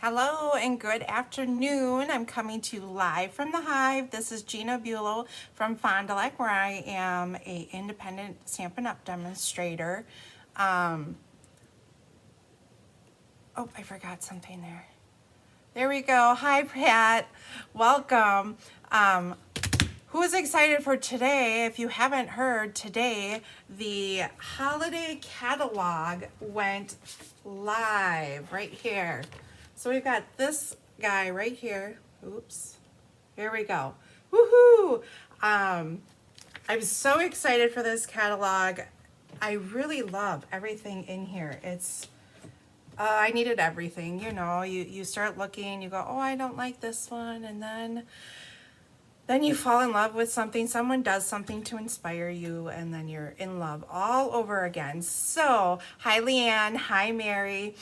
Hello and good afternoon. I'm coming to you live from the Hive. This is Gina Buelow from Fond du Lac, where I am a independent Stampin' Up! Demonstrator. Oh, I forgot something there. There we go. Hi, Pat. Welcome. Who is excited for today? If you haven't heard, today the holiday catalog went live right here. So we've got this guy right here. Oops. Here we go. Woohoo! I'm so excited for this catalog. I really love everything in here. It's I needed everything, you know. You start looking, you go, oh, I don't like this one, and then you fall in love with something. Someone does something to inspire you, and then you're in love all over again. So, hi, Leanne. Hi, Mary.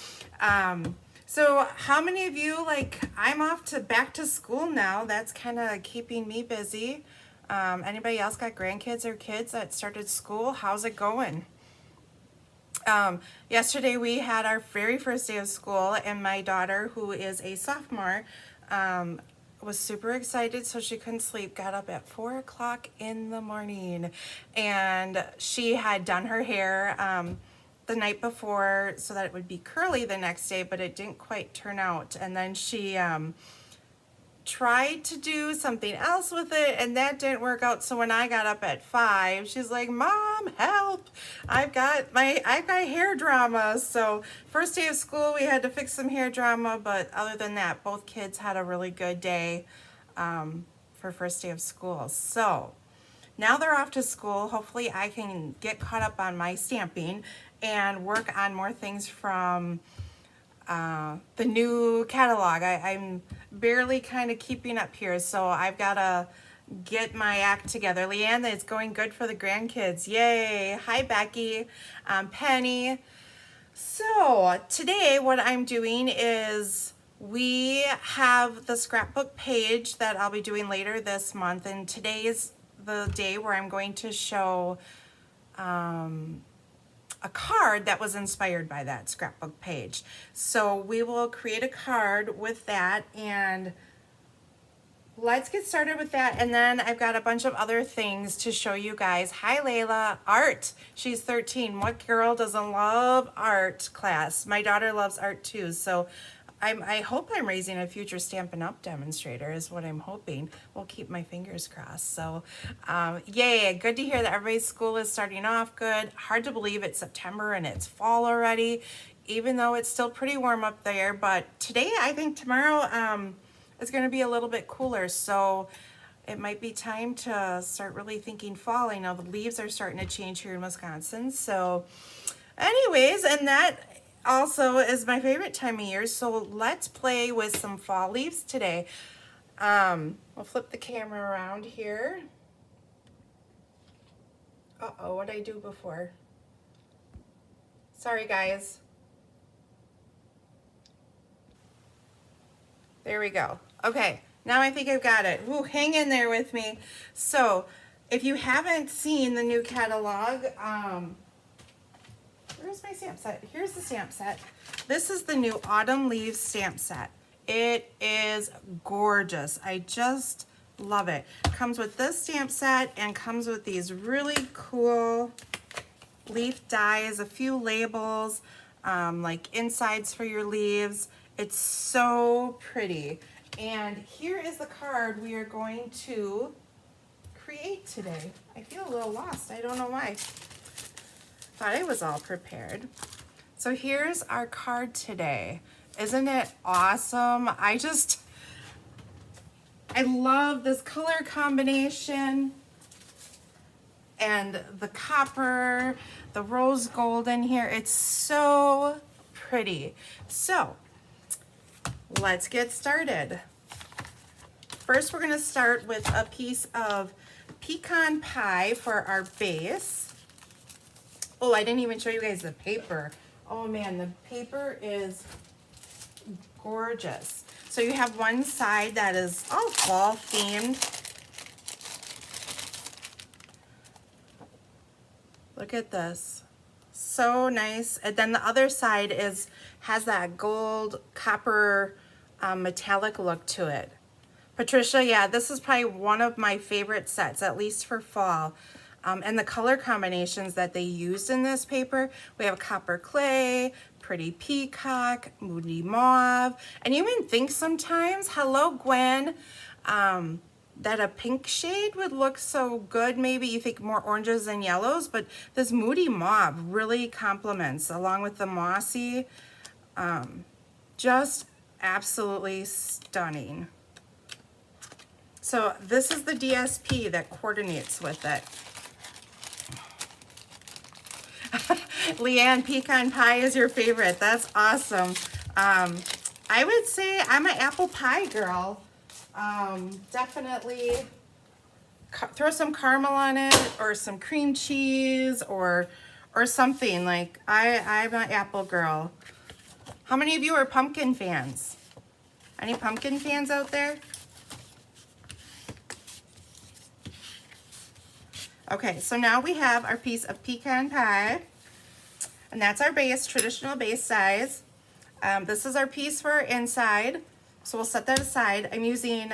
So how many of you, like, I'm off to back to school now. That's kind of keeping me busy. Anybody else got grandkids or kids that started school? How's it going? Yesterday we had our very first day of school, and my daughter, who is a sophomore, was super excited, so she couldn't sleep. Got up at 4 o'clock in the morning, and she had done her hair the night before so that it would be curly the next day, but it didn't quite turn out. And then she tried to do something else with it, and that didn't work out. So when I got up at 5, she's like, Mom, help, I've got hair drama. So first day of school, we had to fix some hair drama, but other than that, both kids had a really good day for first day of school. So now they're off to school. Hopefully I can get caught up on my stamping and work on more things from the new catalog. I'm barely kind of keeping up here, so I've got to get my act together. Leanne, it's going good for the grandkids. Yay. Hi, Becky. Penny. So today what I'm doing is we have the scrapbook page that I'll be doing later this month, and today is the day where I'm going to show a card that was inspired by that scrapbook page. So we will create a card with that, and let's get started with that. And then I've got a bunch of other things to show you guys. Hi, Layla. Art. She's 13. What girl doesn't love art class? My daughter loves art too. So I hope I'm raising a future Stampin' Up! Demonstrator is what I'm hoping. We'll keep my fingers crossed. So yay, good to hear that everybody's school is starting off good. Hard to believe it's September and it's fall already, even though it's still pretty warm up there. But today, I think tomorrow is going to be a little bit cooler. So it might be time to start really thinking fall. I know the leaves are starting to change here in Wisconsin. So anyways, and that also is my favorite time of year, so let's play with some fall leaves today. We'll flip the camera around here. Uh-oh, what did I do before? Sorry, guys. There we go. Okay, now I think I've got it. Ooh, hang in there with me. So, if you haven't seen the new catalog, where's my stamp set? Here's the stamp set. This is the new Autumn Leaves stamp set. It is gorgeous. I just love it. Comes with this stamp set and comes with these really cool leaf dies, a few labels, like insides for your leaves. It's so pretty. And here is the card we are going to create today. I feel a little lost. I don't know why. Thought I was all prepared. So here's our card today. Isn't it awesome? I love this color combination and the copper, the rose gold in here. It's so pretty. So let's get started. First, we're gonna start with a piece of pecan pie for our base. Oh, I didn't even show you guys the paper. Oh man, the paper is gorgeous. So you have one side that is all fall themed. Look at this. So nice. And then the other side has that gold copper metallic look to it. Patricia, yeah, this is probably one of my favorite sets, at least for fall. And the color combinations that they used in this paper, we have copper clay, pretty peacock, moody mauve, and you even think sometimes, hello Gwen, that a pink shade would look so good. Maybe you think more oranges than yellows, but this moody mauve really complements along with the mossy. Just absolutely stunning. So this is the DSP that coordinates with it. Leanne, pecan pie is your favorite. That's awesome. I would say I'm an apple pie girl. Definitely throw some caramel on it or some cream cheese or something. Like I'm an apple girl. How many of you are pumpkin fans? Any pumpkin fans out there? Okay, so now we have our piece of pecan pie, and that's our base, traditional base size. This is our piece for our inside, so we'll set that aside. I'm using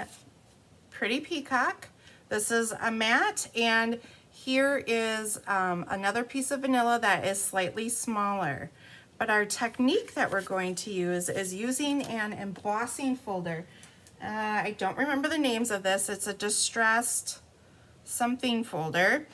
Pretty Peacock. This is a matte, and here is another piece of vanilla that is slightly smaller. But our technique that we're going to use is using an embossing folder. I don't remember the names of this. It's a distressed something folder.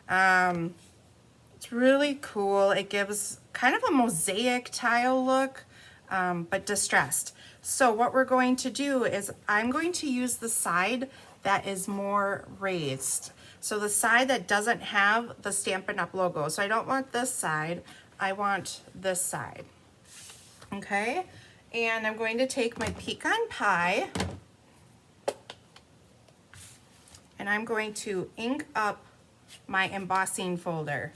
It's really cool. It gives kind of a mosaic tile look, but distressed. So what we're going to do is I'm going to use the side that is more raised. So the side that doesn't have the Stampin' Up! Logo. So I don't want this side, I want this side. Okay, and I'm going to take my pecan pie and I'm going to ink up my embossing folder.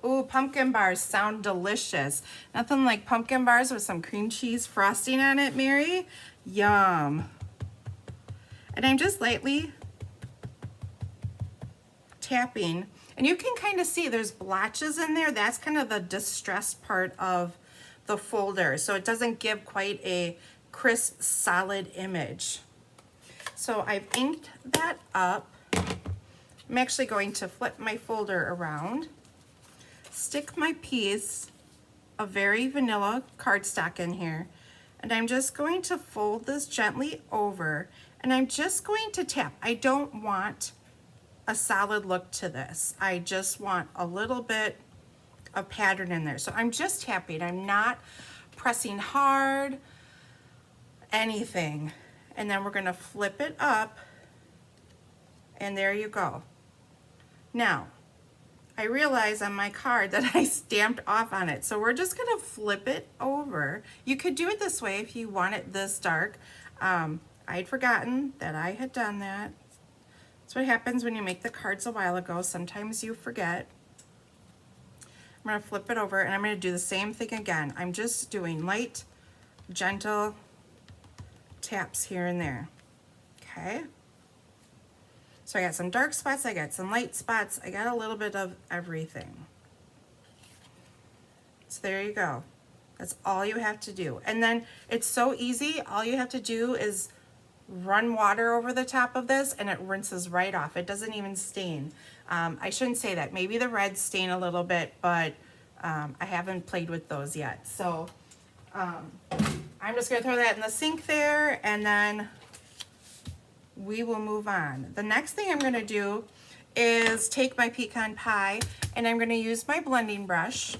Ooh, pumpkin bars sound delicious. Nothing like pumpkin bars with some cream cheese frosting on it, Mary. Yum. And I'm just lightly tapping. And you can kind of see there's blotches in there. That's kind of the distressed part of the folder. So it doesn't give quite a crisp, solid image. So I've inked that up. I'm actually going to flip my folder around, stick my piece of very vanilla cardstock in here, and I'm just going to fold this gently over, and I'm just going to tap. I don't want a solid look to this. I just want a little bit of pattern in there. So I'm just tapping. I'm not pressing hard, anything. And then we're going to flip it up, and there you go. Now, I realize on my card that I stamped off on it, so we're just going to flip it over. You could do it this way if you want it this dark. I'd forgotten that I had done that. That's what happens when you make the cards a while ago. Sometimes you forget. I'm going to flip it over, and I'm going to do the same thing again. I'm just doing light, gentle taps here and there. Okay? So I got some dark spots, I got some light spots, I got a little bit of everything. So there you go. That's all you have to do. And then it's so easy. All you have to do is run water over the top of this and it rinses right off. It doesn't even stain. I shouldn't say that. Maybe the reds stain a little bit, but I haven't played with those yet. So I'm just gonna throw that in the sink there, and then we will move on. The next thing I'm gonna do is take my pecan pie and I'm gonna use my blending brush,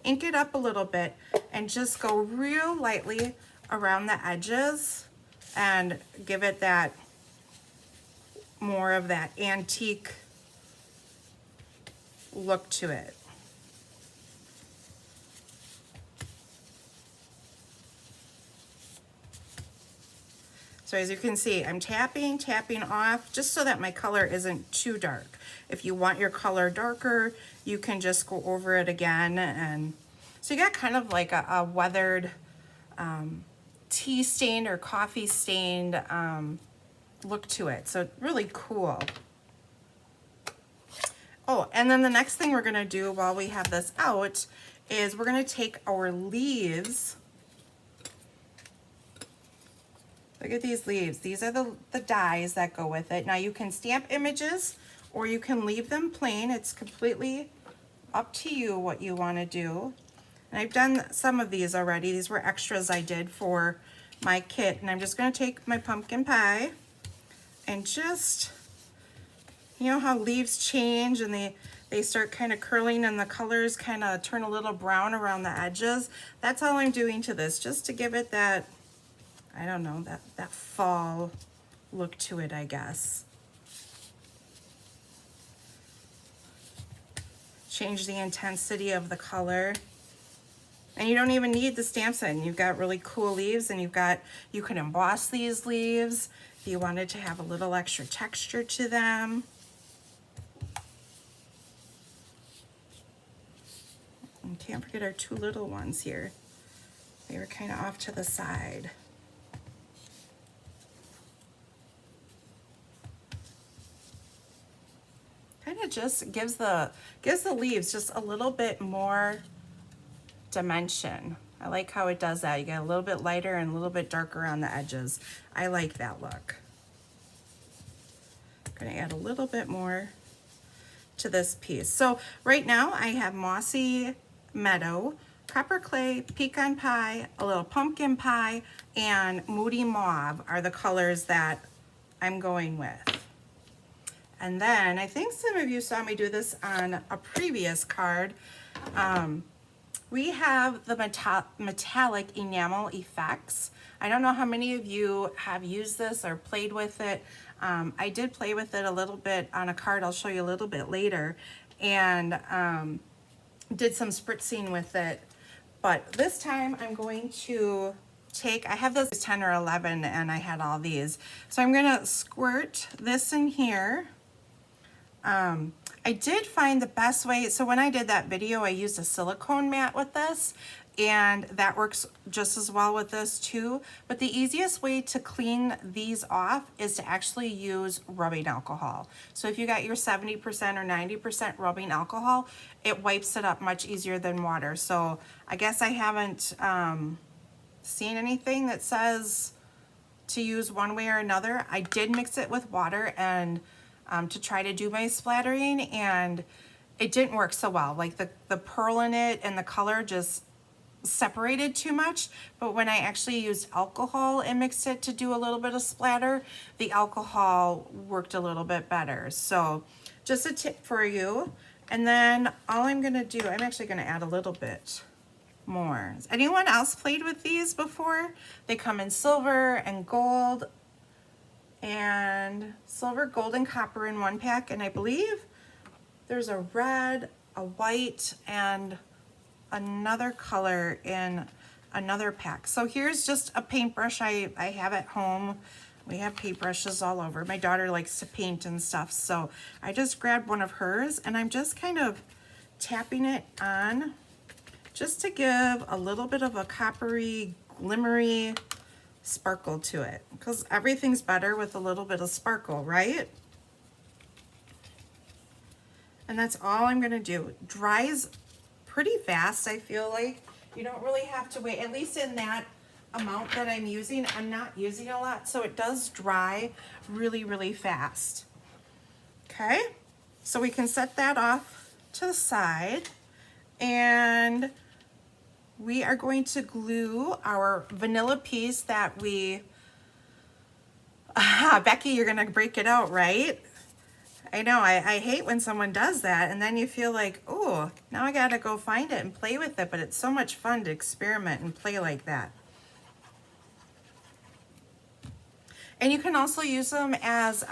ink it up a little bit, and just go real lightly around the edges and give it that more of that antique look to it. So as you can see, I'm tapping off just so that my color isn't too dark. If you want your color darker, you can just go over it again. And so you got kind of like a weathered tea stained or coffee stained look to it. So really cool. Oh, and then the next thing we're gonna do while we have this out is we're gonna take our leaves Look at these leaves. These are the dies that go with it. Now you can stamp images or you can leave them plain. It's completely up to you what you want to do. And I've done some of these already. These were extras I did for my kit. And I'm just going to take my pumpkin pie and just, you know how leaves change and they start kind of curling and the colors kind of turn a little brown around the edges. That's all I'm doing to this, just to give it that, I don't know, that fall look to it, I guess. Change the intensity of the color. And you don't even need the stamps in. You've got really cool leaves, and you can emboss these leaves if you wanted to have a little extra texture to them. And can't forget our two little ones here. They were kind of off to the side. Kind of just gives the leaves just a little bit more dimension. I like how it does that. You get a little bit lighter and a little bit darker on the edges. I like that look. I'm going to add a little bit more to this piece. So right now I have Mossy Meadow, Copper Clay, Pecan Pie, a little Pumpkin Pie, and Moody Mauve are the colors that I'm going with. And then I think some of you saw me do this on a previous card. We have the metallic enamel effects. I don't know how many of you have used this or played with it. I did play with it a little bit on a card I'll show you a little bit later, and did some spritzing with it. But this time I'm going to take, I have this 10 or 11 and I had all these. So I'm gonna squirt this in here. I did find the best way, so when I did that video, I used a silicone mat with this, and that works just as well with this too. But the easiest way to clean these off is to actually use rubbing alcohol. So if you got your 70% or 90% rubbing alcohol, it wipes it up much easier than water. So I guess I haven't seen anything that says to use one way or another. I did mix it with water and to try to do my splattering, and it didn't work so well. Like the pearl in it and the color just separated too much. But when I actually used alcohol and mixed it to do a little bit of splatter, the alcohol worked a little bit better. So just a tip for you. And then all I'm gonna do, I'm actually gonna add a little bit more. Has anyone else played with these before? They come in silver and gold, and silver, gold, and copper in one pack, and I believe there's a red, a white, and another color in another pack. So here's just a paintbrush I have at home. We have paintbrushes all over. My daughter likes to paint and stuff, so I just grabbed one of hers, and I'm just kind of tapping it on just to give a little bit of a coppery, glimmery sparkle to it, because everything's better with a little bit of sparkle, right? And that's all I'm gonna do. It dries pretty fast, I feel like. You don't really have to wait, at least in that amount that I'm using. I'm not using a lot, so it does dry really, really fast. Okay, so we can set that off to the side, and we are going to glue our vanilla piece that we, Becky, you're gonna break it out, right? I know, I hate when someone does that, and then you feel like, oh, now I gotta go find it and play with it, but it's so much fun to experiment and play like that. And you can also use them as,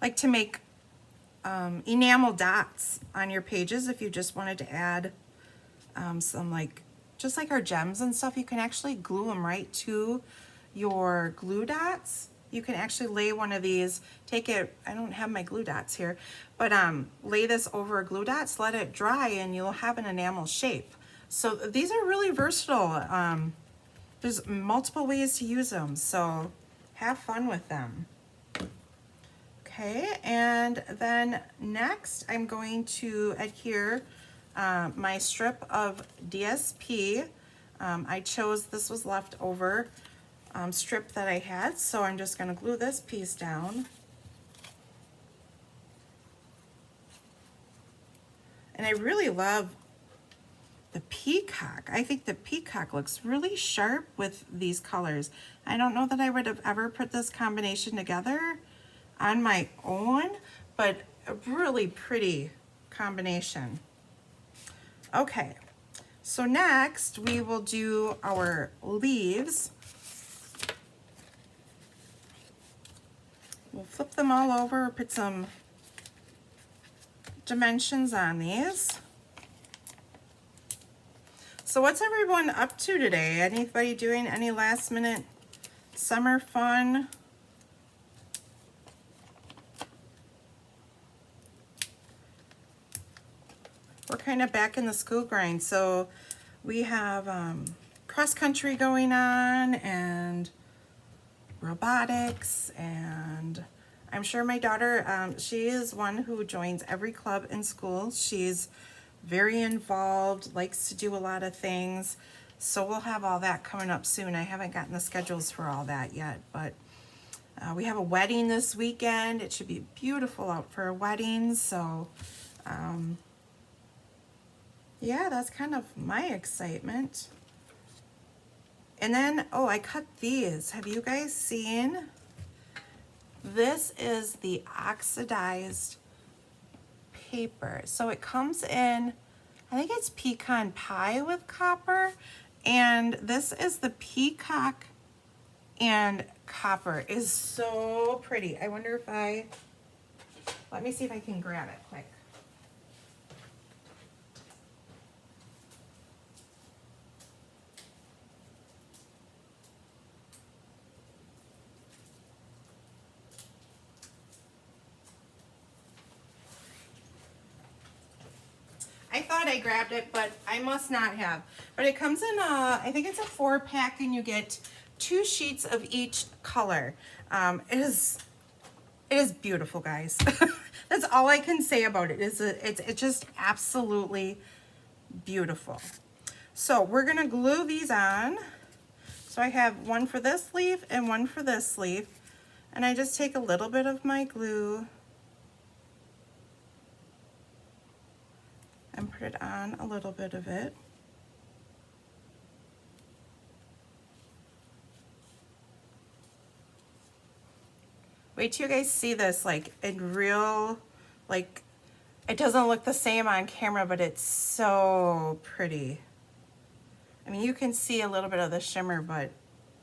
like to make enamel dots on your pages if you just wanted to add some like, just like our gems and stuff. You can actually glue them right to your glue dots. You can actually lay one of these, take it, I don't have my glue dots here, but lay this over glue dots, let it dry, and you'll have an enamel shape. So these are really versatile. There's multiple ways to use them, so have fun with them. Okay, and then next I'm going to adhere my strip of DSP. I chose, this was left over strip that I had. So I'm just gonna glue this piece down. And I really love the peacock. I think the peacock looks really sharp with these colors. I don't know that I would have ever put this combination together on my own, but a really pretty combination. Okay, so next we will do our leaves. We'll flip them all over, put some dimensions on these. So what's everyone up to today? Anybody doing any last minute summer fun? We're kind of back in the school grind. So we have cross country going on and robotics, and I'm sure my daughter, she is one who joins every club in school. She's very involved, likes to do a lot of things. So we'll have all that coming up soon. I haven't gotten the schedules for all that yet, but we have a wedding this weekend. It should be beautiful out for a wedding. So yeah, that's kind of my excitement. And then, oh, I cut these. Have you guys seen? This is the oxidized paper. So it comes in, I think it's pecan pie with copper, and this is the peacock and copper. It is so pretty. I wonder if let me see if I can grab it quick. I thought I grabbed it, but I must not have. But it comes in I think it's a 4-pack, and you get 2 sheets of each color. It is beautiful, guys. That's all I can say about it. It's just absolutely beautiful. So we're gonna glue these on. So I have one for this leaf and one for this leaf, and I just take a little bit of my glue and put it on a little bit of it. Wait till you guys see this like in real, like it doesn't look the same on camera, but it's so pretty. I mean, you can see a little bit of the shimmer, but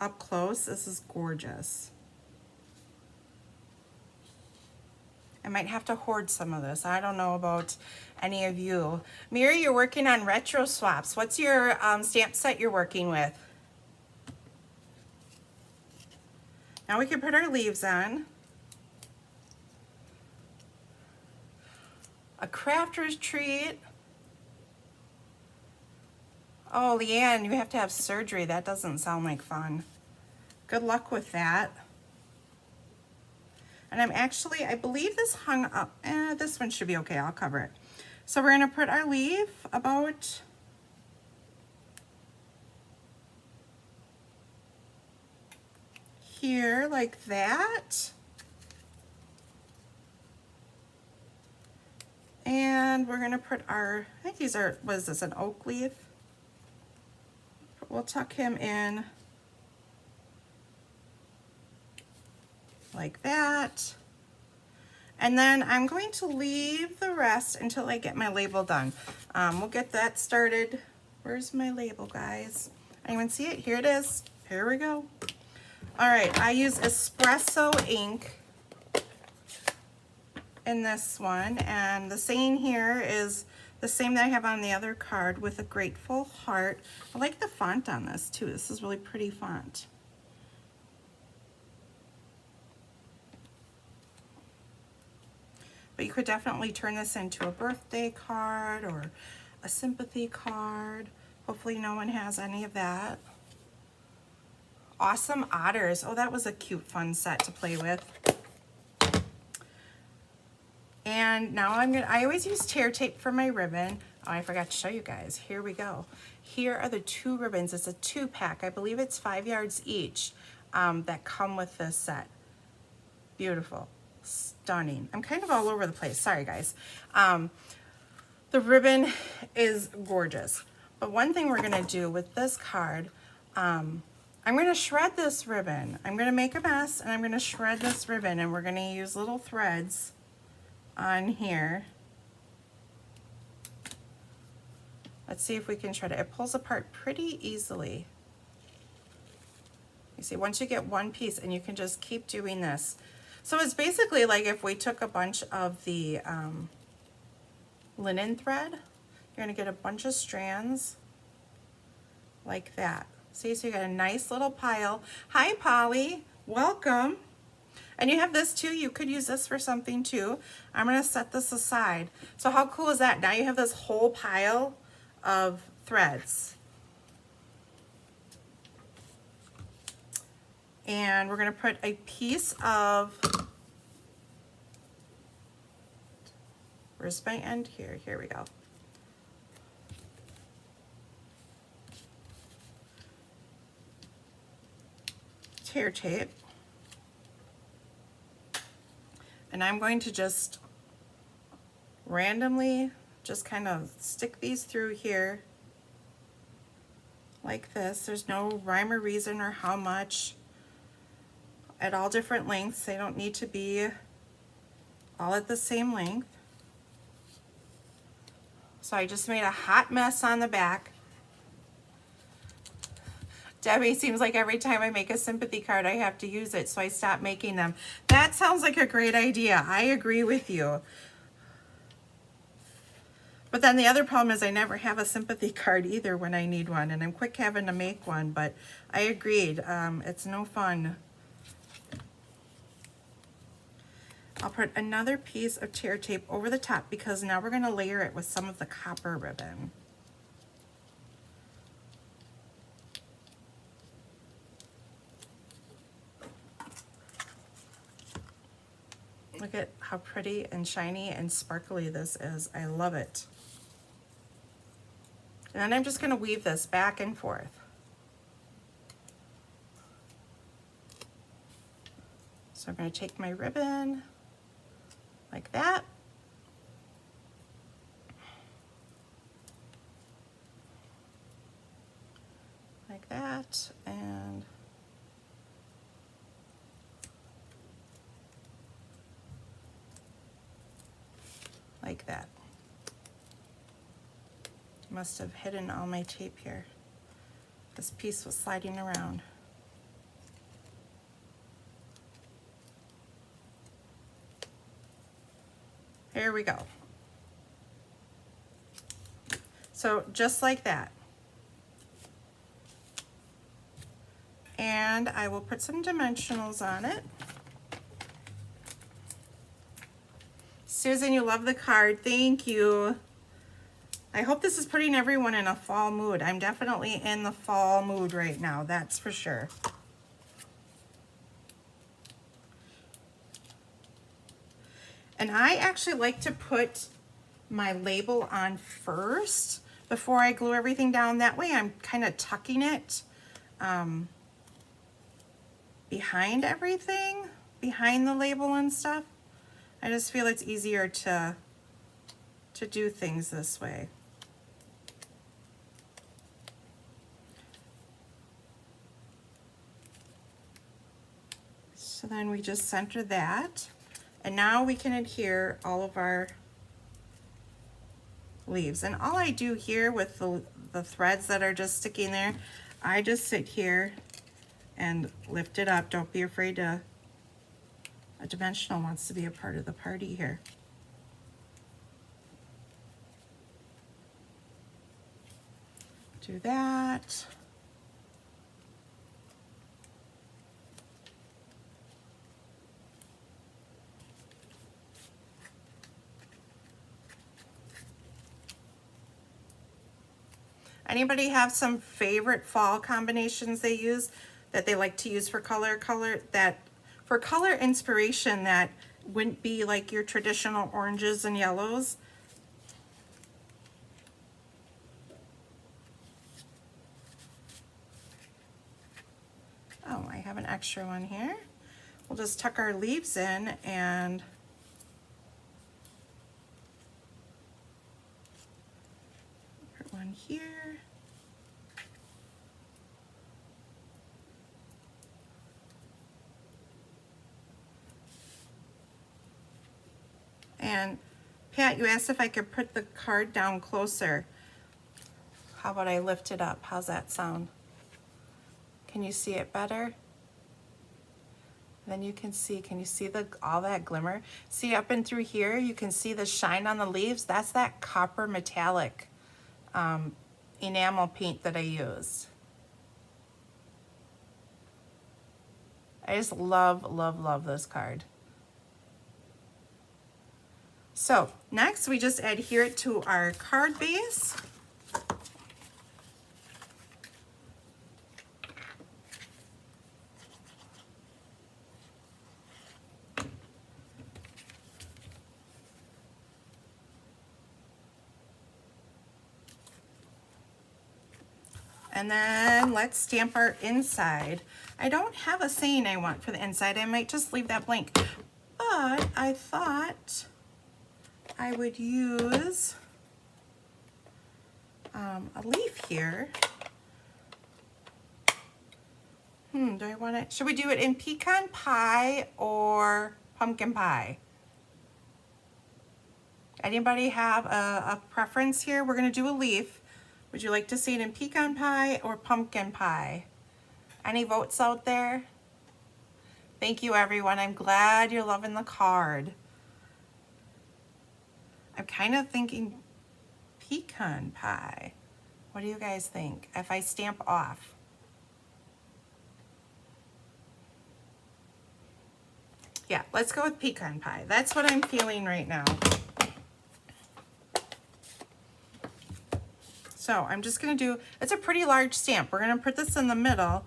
up close, this is gorgeous. I might have to hoard some of this. I don't know about any of you. Mary, you're working on retro swaps. What's your stamp set you're working with? Now we can put our leaves on. A crafter's treat. Oh, Leanne, you have to have surgery. That doesn't sound like fun. Good luck with that. And I'm actually, I believe this hung up. This one should be okay. I'll cover it. So we're going to put our leaf about here, like that. And we're going to put our, I think these are, what is this, an oak leaf? We'll tuck him in like that. And then I'm going to leave the rest until I get my label done. We'll get that started. Where's my label, guys? Anyone see it? Here it is. Here we go. All right, I use espresso ink in this one, and the saying here is the same that I have on the other card, with a grateful heart. I like the font on this too. This is really pretty font. But you could definitely turn this into a birthday card or a sympathy card. Hopefully no one has any of that. Awesome otters. Oh, that was a cute, fun set to play with. And now I always use tear tape for my ribbon. Oh, I forgot to show you guys. Here we go. Here are the 2 ribbons. It's a 2-pack. I believe it's 5 yards each. that come with this set. Beautiful, stunning. I'm kind of all over the place, sorry guys. The ribbon is gorgeous. But one thing we're gonna do with this card, I'm gonna shred this ribbon. I'm gonna make a mess and I'm gonna shred this ribbon, and we're gonna use little threads on here. Let's see if we can shred it. It pulls apart pretty easily. You see, once you get one piece, and you can just keep doing this. So it's basically like if we took a bunch of the linen thread, you're gonna get a bunch of strands like that. See, so you got a nice little pile. Hi, Polly, welcome. And you have this too. You could use this for something too. I'm gonna set this aside. So how cool is that? Now you have this whole pile of threads. And we're gonna put a piece of, where's my end here? Here we go. Tear tape. And I'm going to just randomly just kind of stick these through here like this. There's no rhyme or reason or how much. At all different lengths. They don't need to be all at the same length. So I just made a hot mess on the back. Debbie, seems like every time I make a sympathy card, I have to use it, so I stopped making them. That sounds like a great idea. I agree with you. But then the other problem is I never have a sympathy card either when I need one, and I'm quick having to make one, but I agreed. It's no fun. I'll put another piece of tear tape over the top because now we're going to layer it with some of the copper ribbon. Look at how pretty and shiny and sparkly this is. I love it. And then I'm just going to weave this back and forth. So I'm going to take my ribbon like that. Like that, and like that. Must have hidden all my tape here. This piece was sliding around. Here we go. So just like that. And I will put some dimensionals on it. Susan, you love the card. Thank you. I hope this is putting everyone in a fall mood. I'm definitely in the fall mood right now, that's for sure. And I actually like to put my label on first before I glue everything down. That way I'm kind of tucking it behind everything, behind the label and stuff. I just feel it's easier to do things this way. So then we just center that. And now we can adhere all of our leaves. And all I do here with the threads that are just sticking there, I just sit here and lift it up. Don't be afraid to, a dimensional wants to be a part of the party here. Do that. Anybody have some favorite fall combinations they use that they like to use for color inspiration that wouldn't be like your traditional oranges and yellows? Oh, I have an extra one here. We'll just tuck our leaves in and put one here. And Pat, you asked if I could put the card down closer. How about I lift it up? How's that sound? Can you see it better? Then you can see all that glimmer? See up and through here, you can see the shine on the leaves. That's that copper metallic enamel paint that I used. I just love, love, love this card. So next we just adhere it to our card base. And then let's stamp our inside. I don't have a saying I want for the inside. I might just leave that blank. But I thought I would use a leaf here. Do I want it? Should we do it in pecan pie or pumpkin pie? Anybody have a preference here? We're gonna do a leaf. Would you like to see it in pecan pie or pumpkin pie? Any votes out there? Thank you, everyone. I'm glad you're loving the card. I'm kind of thinking pecan pie. What do you guys think if I stamp off? Yeah, let's go with pecan pie. That's what I'm feeling right now. So I'm just gonna do, it's a pretty large stamp. We're gonna put this in the middle,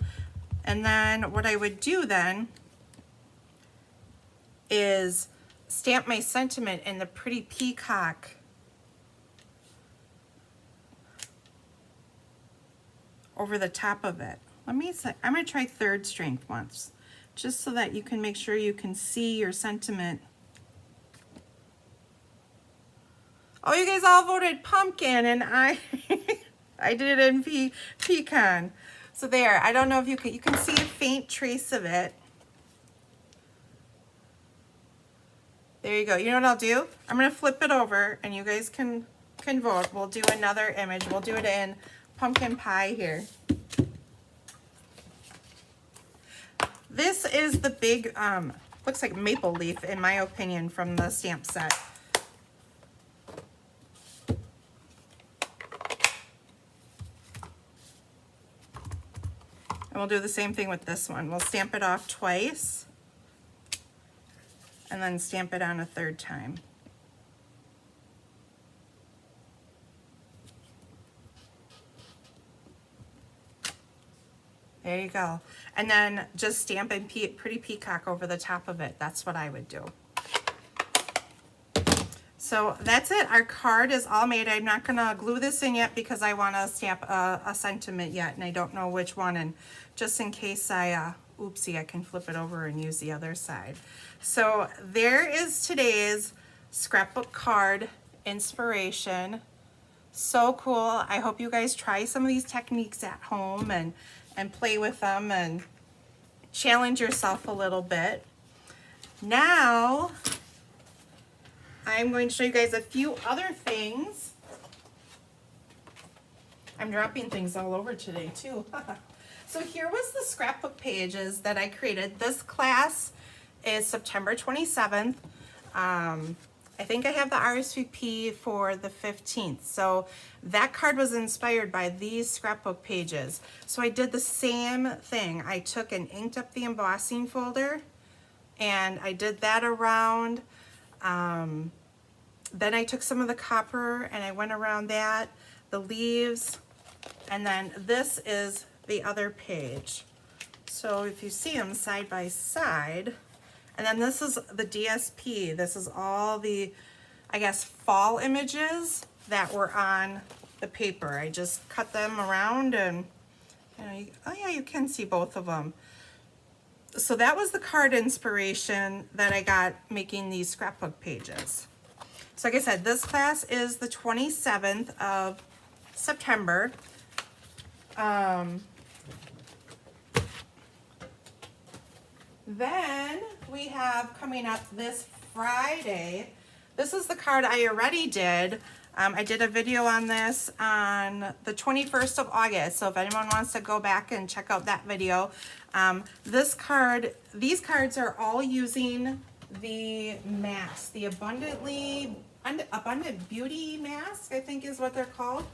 and then what I would do then is stamp my sentiment in the pretty peacock over the top of it. I'm gonna try third strength once, just so that you can make sure you can see your sentiment. Oh, you guys all voted pumpkin, and I I did it in pecan. So there, I don't know if you can see a faint trace of it. There you go. You know what I'll do? I'm gonna flip it over and you guys can vote. We'll do another image. We'll do it in pumpkin pie here. This is the big, looks like maple leaf in my opinion from the stamp set. And we'll do the same thing with this one. We'll stamp it off twice and then stamp it on a third time. There you go. And then just stamp in pretty peacock over the top of it. That's what I would do. So that's it. Our card is all made. I'm not gonna glue this in yet because I wanna stamp a sentiment yet, and I don't know which one. And just in case oopsie, I can flip it over and use the other side. So there is today's scrapbook card inspiration. So cool. I hope you guys try some of these techniques at home and play with them and challenge yourself a little bit. Now, I'm going to show you guys a few other things. I'm dropping things all over today too. So here was the scrapbook pages that I created. This class is September 27th. I think I have the RSVP for the 15th. So that card was inspired by these scrapbook pages. So I did the same thing. I took and inked up the embossing folder and I did that around. Then I took some of the copper and I went around that, the leaves, and then this is the other page. So if you see them side by side, and then this is the DSP. This is all the, I guess, fall images that were on the paper. I just cut them around and, you know, oh yeah, you can see both of them. So that was the card inspiration that I got making these scrapbook pages. So like I said, this class is the 27th of September. Then we have coming up this Friday. This is the card I already did. I did a video on this on the 21st of August. So if anyone wants to go back and check out that video, these cards are all using the mask, the Abundant Beauty mask, I think is what they're called.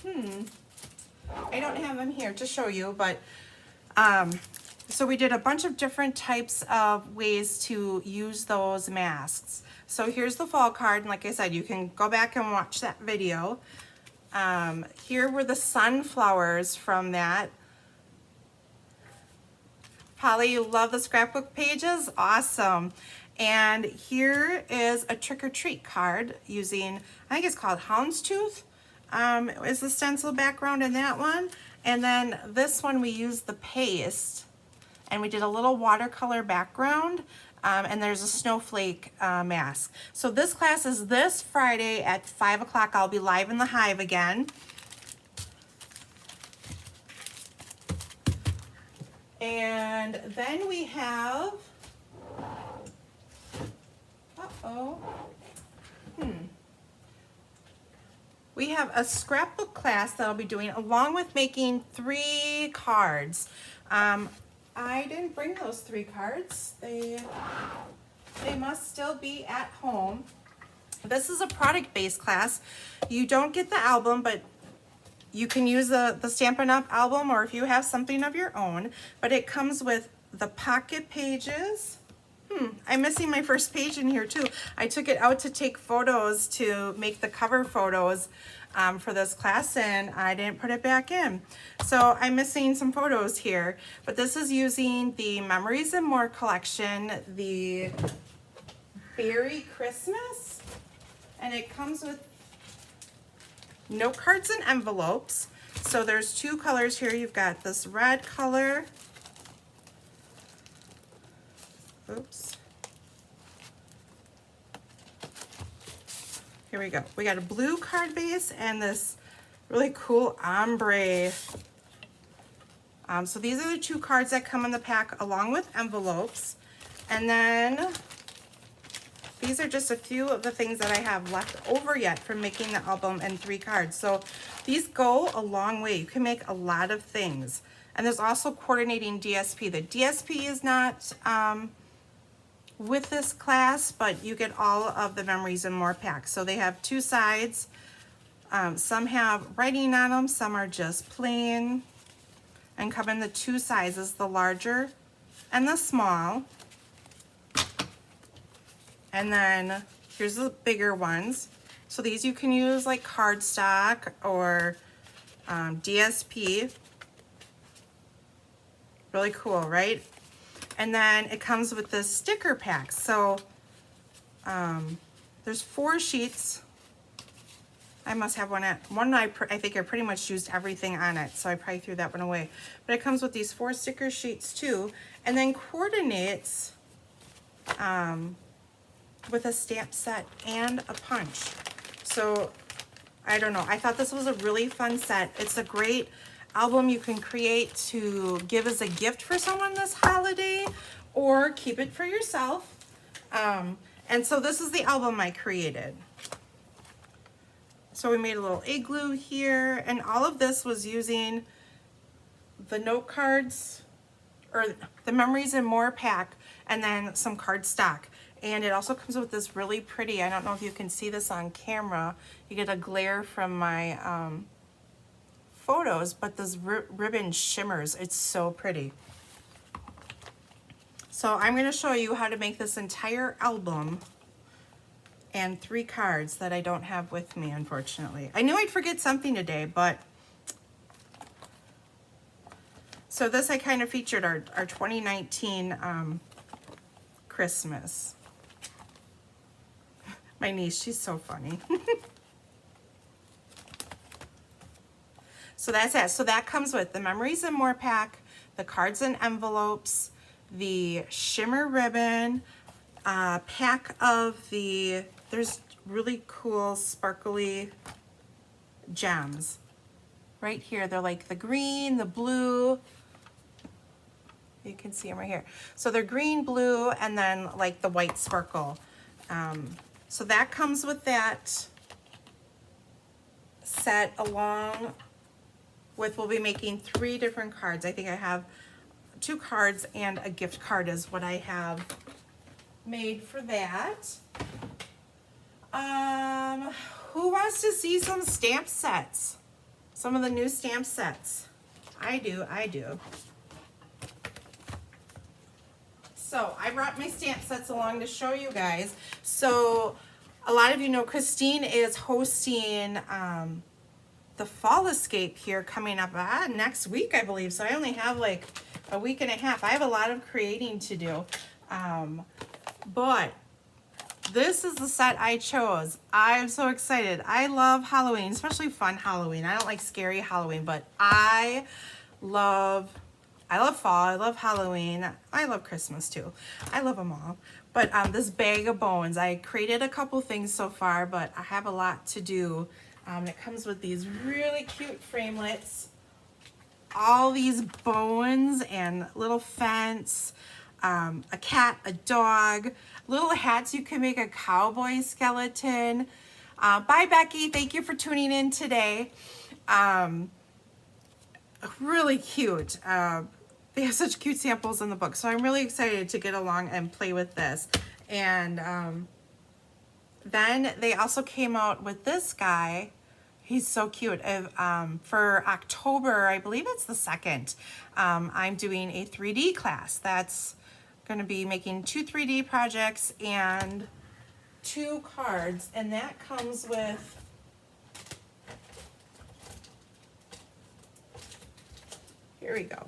I don't have them here to show you, but so we did a bunch of different types of ways to use those masks. So here's the fall card, and like I said, you can go back and watch that video. Here were the sunflowers from that. Holly, you love the scrapbook pages? Awesome. And here is a trick or treat card using, I think it's called Houndstooth, is the stencil background in that one. And then this one we used the paste, and we did a little watercolor background, and there's a snowflake mask. So this class is this Friday at 5 o'clock. I'll be live in the Hive again. And then we have, we have a scrapbook class that I'll be doing along with making 3 cards. I didn't bring those 3 cards. They must still be at home. This is a product-based class. You don't get the album, but you can use the Stampin' Up! Album, or if you have something of your own. But it comes with the pocket pages. I'm missing my first page in here too. I took it out to take photos to make the cover photos for this class, and I didn't put it back in. So I'm missing some photos here. But this is using the Memories and More collection, the Berry Christmas, and it comes with note cards and envelopes. So there's 2 colors here. You've got this red color. Oops. Here we go. We got a blue card base and this really cool ombre. So these are the 2 cards that come in the pack along with envelopes. And then these are just a few of the things that I have left over yet from making the album and 3 cards. So these go a long way. You can make a lot of things. And there's also coordinating DSP. The DSP is not with this class, but you get all of the Memories and More packs. So they have 2 sides. Some have writing on them, some are just plain, and come in the 2 sizes, the larger and the small. And then here's the bigger ones. So these you can use like cardstock or DSP. Really cool, right? And then it comes with this sticker pack. So there's 4 sheets. I must have one I think I pretty much used everything on it, so I probably threw that one away. But it comes with these 4 sticker sheets too, and then coordinates with a stamp set and a punch. So I don't know, I thought this was a really fun set. It's a great album you can create to give as a gift for someone this holiday, or keep it for yourself. And so this is the album I created. So we made a little igloo here, and all of this was using the note cards, or the Memories and More pack, and then some cardstock. And it also comes with this really pretty, I don't know if you can see this on camera, you get a glare from my photos, but this ribbon shimmers. It's so pretty. So I'm going to show you how to make this entire album and 3 cards that I don't have with me, unfortunately. I knew I'd forget something today, but so this I kind of featured our 2019 Christmas. My niece, she's so funny. So that's it. So that comes with the Memories and More pack, the cards and envelopes, the shimmer ribbon, pack of there's really cool sparkly gems right here. They're like the green, the blue. You can see them right here. So they're green, blue, and then like the white sparkle. So that comes with that set, along with, we'll be making 3 different cards. I think I have 2 cards and a gift card is what I have made for that. Who wants to see some stamp sets? Some of the new stamp sets. I do. So I brought my stamp sets along to show you guys. So a lot of you know Christine is hosting the Fall Escape here coming up next week, I believe. So I only have like a week and a half. I have a lot of creating to do. But this is the set I chose. I'm so excited. I love Halloween, especially fun Halloween. I don't like scary Halloween, but I love fall. I love Halloween. I love Christmas too. I love them all. But this bag of bones, I created a couple things so far, but I have a lot to do. It comes with these really cute framelits, all these bones and little fence, a cat, a dog, little hats. You can make a cowboy skeleton. Bye, Becky. Thank you for tuning in today. Really cute. They have such cute samples in the book. So I'm really excited to get along and play with this. And then they also came out with this guy. He's so cute. For October, I believe it's the 2nd, I'm doing a 3D class. That's going to be making 2 3D projects and 2 cards. And that comes with here we go.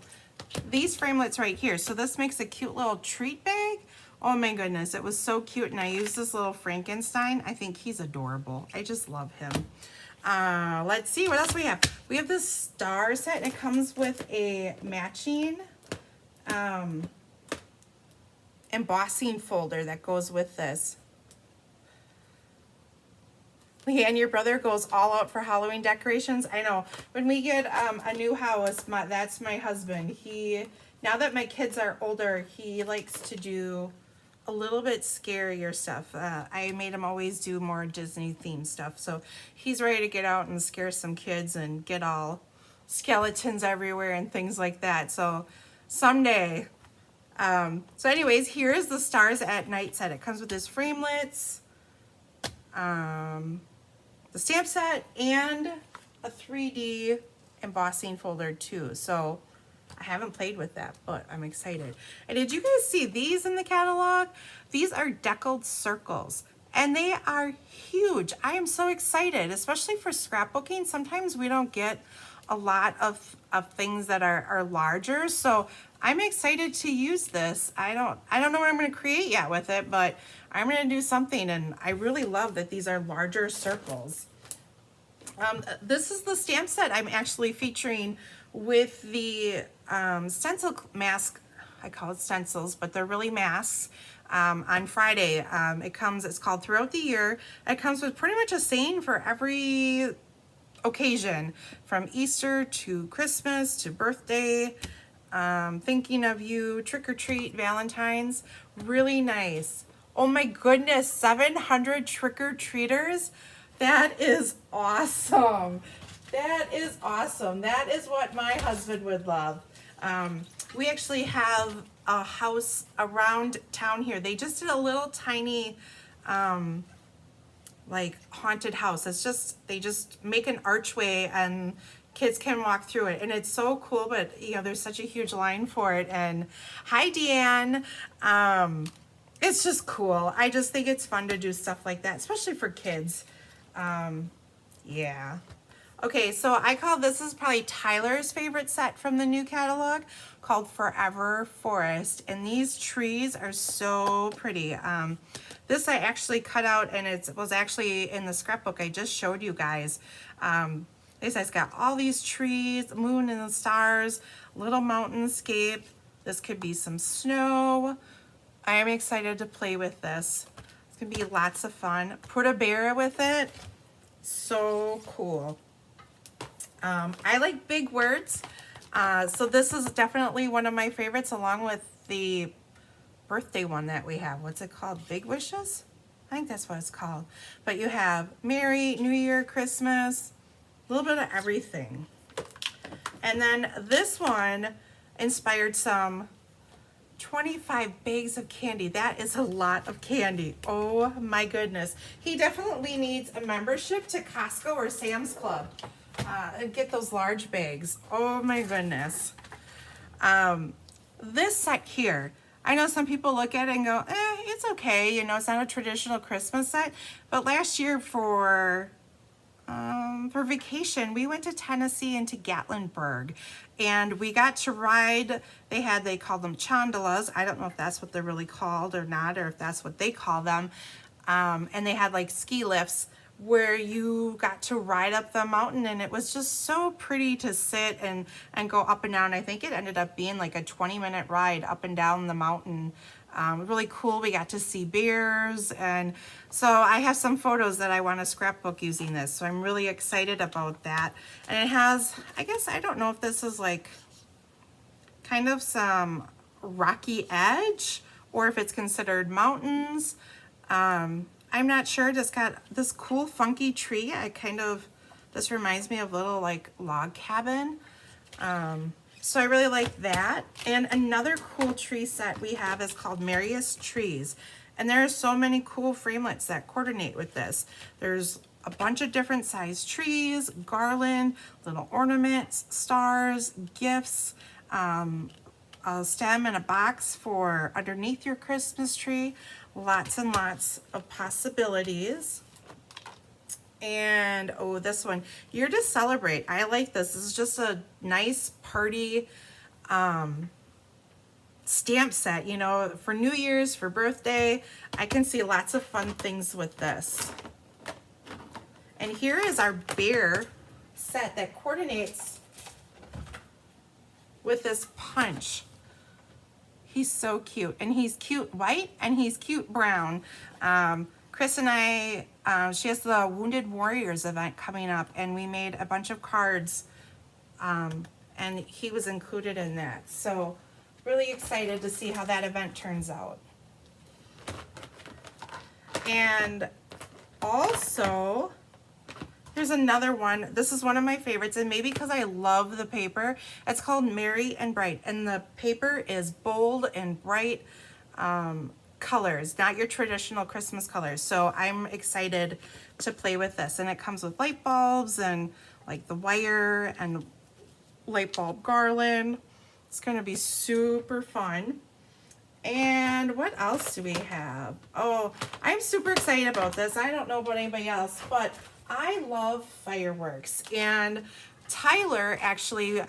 These framelits right here. So this makes a cute little treat bag. Oh my goodness, it was so cute. And I used this little Frankenstein. I think he's adorable. I just love him. Let's see, what else we have? We have this star set, and it comes with a matching embossing folder that goes with this. Leanne, your brother goes all out for Halloween decorations. I know. When we get a new house, that's my husband. Now that my kids are older, he likes to do a little bit scarier stuff. I made him always do more Disney themed stuff. So he's ready to get out and scare some kids and get all skeletons everywhere and things like that. So someday. So anyways, here's the Stars at Night set. It comes with this framelits, the stamp set, and a 3D embossing folder too. So I haven't played with that, but I'm excited. And did you guys see these in the catalog? These are deckled circles, and they are huge. I am so excited, especially for scrapbooking. Sometimes we don't get a lot of things that are larger, so I'm excited to use this. I don't know what I'm going to create yet with it, but I'm going to do something, and I really love that these are larger circles. This is the stamp set I'm actually featuring with the stencil mask. I call it stencils, but they're really masks. On Friday, it's called Throughout the Year. It comes with pretty much a saying for every occasion, from Easter to Christmas to birthday, thinking of you, trick or treat, Valentine's. Really nice. Oh my goodness, 700 trick-or-treaters. That is awesome. That is awesome. That is what my husband would love. We actually have a house around town here. They just did a little tiny like haunted house. They just make an archway and kids can walk through it, and it's so cool. But you know, there's such a huge line for it. And hi, Deanne. It's just cool. I just think it's fun to do stuff like that, especially for kids. Yeah. Okay, so this is probably Tyler's favorite set from the new catalog, called Forever Forest. And these trees are so pretty. This I actually cut out, and it was actually in the scrapbook I just showed you guys. This has got all these trees, moon and the stars, little mountainscape. This could be some snow. I am excited to play with this. It's gonna be lots of fun. Put a bear with it. So cool. I like big words. So this is definitely one of my favorites, along with the birthday one that we have. What's it called? Big Wishes? I think that's what it's called. But you have Merry New Year, Christmas, a little bit of everything. And then this one inspired some 25 bags of candy. That is a lot of candy. Oh my goodness. He definitely needs a membership to Costco or Sam's Club. Get those large bags. Oh my goodness. This set here, I know some people look at it and go, it's okay, you know, it's not a traditional Christmas set. But last year for vacation, we went to Tennessee and to Gatlinburg, and we got to ride, they called them chondalas. I don't know if that's what they're really called or not, or if that's what they call them. And they had like ski lifts where you got to ride up the mountain, and it was just so pretty to sit and go up and down. I think it ended up being like a 20-minute ride up and down the mountain. Really cool. We got to see bears, and so I have some photos that I want to scrapbook using this, so I'm really excited about that. And it has, I guess, I don't know if this is like kind of some rocky edge or if it's considered mountains. I'm not sure. Just got this cool funky tree. This reminds me of a little like log cabin. So I really like that. And another cool tree set we have is called Merriest Trees. And there are so many cool framelits that coordinate with this. There's a bunch of different size trees, garland, little ornaments, stars, gifts, a stem and a box for underneath your Christmas tree. Lots and lots of possibilities. And oh, this one, Year to Celebrate. I like this. This is just a nice party stamp set, you know, for New Year's, for birthday. I can see lots of fun things with this. And here is our bear set that coordinates with this punch. He's so cute, and he's cute white and he's cute brown. Chris and I, she has the Wounded Warriors event coming up, and we made a bunch of cards, and he was included in that. So really excited to see how that event turns out. And also, here's another one. This is one of my favorites, and maybe because I love the paper. It's called Merry and Bright, and the paper is bold and bright colors, not your traditional Christmas colors. So I'm excited to play with this, and it comes with light bulbs and like the wire and light bulb garland. It's going to be super fun. And what else do we have? Oh, I'm super excited about this. I don't know about anybody else, but I love fireworks. And Tyler actually,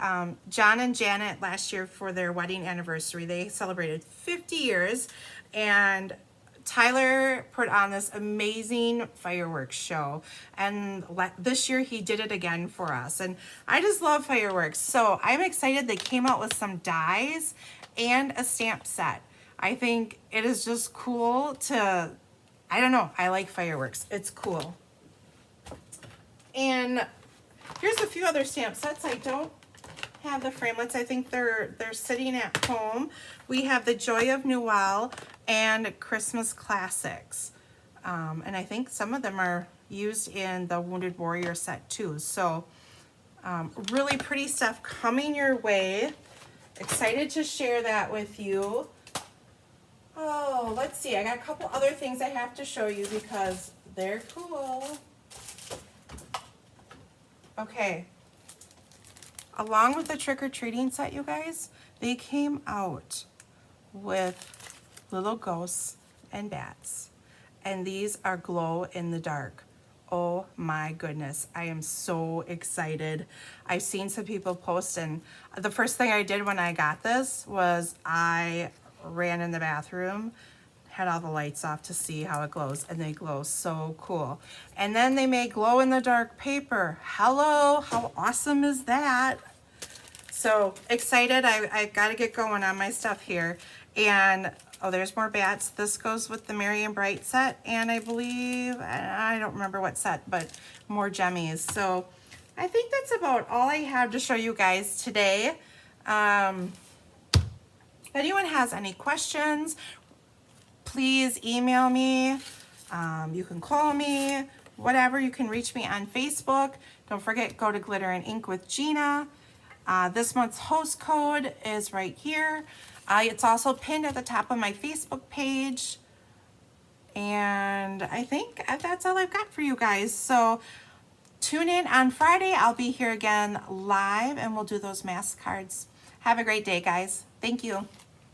John and Janet last year for their wedding anniversary, they celebrated 50 years. And Tyler put on this amazing fireworks show, and this year he did it again for us, and I just love fireworks. So I'm excited they came out with some dies and a stamp set. I think it is just cool to, I don't know, I like fireworks. It's cool. And here's a few other stamp sets. I don't have the framelits. I think they're sitting at home. We have the Joy of Noel and Christmas Classics. And I think some of them are used in the Wounded Warrior set too. So really pretty stuff coming your way. Excited to share that with you. Oh, let's see. I got a couple other things I have to show you because they're cool. Okay. Along with the trick-or-treating set, you guys, they came out with little ghosts and bats. And these are glow in the dark. Oh my goodness, I am so excited. I've seen some people post, and the first thing I did when I got this was I ran in the bathroom, had all the lights off to see how it glows, and they glow so cool. And then they made glow in the dark paper. Hello, how awesome is that? So excited. I got to get going on my stuff here. And oh, there's more bats. This goes with the Merry and Bright set, and I believe, I don't remember what set, but more jemmies. So I think that's about all I have to show you guys today. If anyone has any questions, please email me. You can call me, whatever. You can reach me on Facebook. Don't forget, go to Glitter and Ink with Gina. This month's host code is right here. It's also pinned at the top of my Facebook page. And I think that's all I've got for you guys. So tune in on Friday. I'll be here again live and we'll do those mask cards. Have a great day, guys. Thank you.